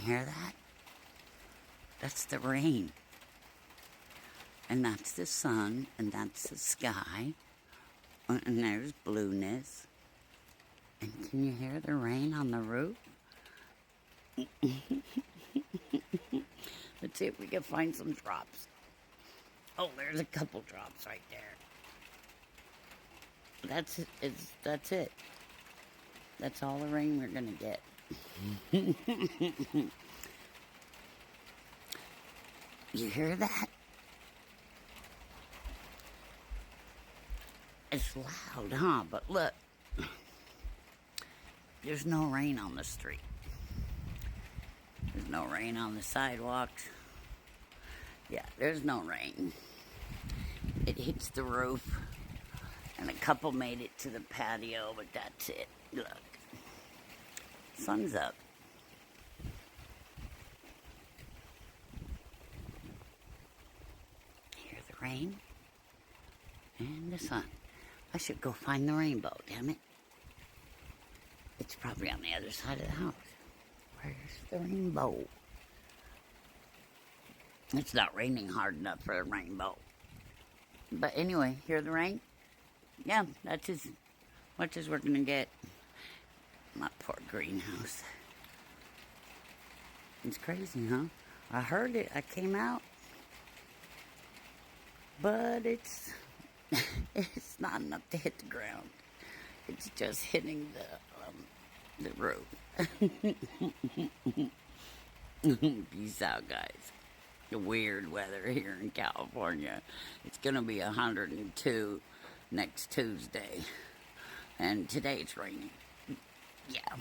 hear that? That's the rain. And that's the sun, and that's the sky. And there's blueness. And can you hear the rain on the roof? Let's see if we can find some drops. Oh, there's a couple drops right there. That's it. That's it. That's all the rain we're gonna get. You hear that? It's loud, huh? But look, there's no rain on the street. There's no rain on the sidewalks. Yeah, there's no rain. It hits the roof, and a couple made it to the patio, but that's it. Look, sun's up. Hear the rain and the sun. I should go find the rainbow, damn it. It's probably on the other side of the house. Where's the rainbow? It's not raining hard enough for a rainbow. But anyway, hear the rain? Yeah, that's as much as we're gonna get. My poor greenhouse. It's crazy, huh? I heard it, I came out. But it's not enough to hit the ground. It's just hitting the roof. Peace out, guys. The weird weather here in California. It's gonna be 102 next Tuesday, and today it's raining. Yeah.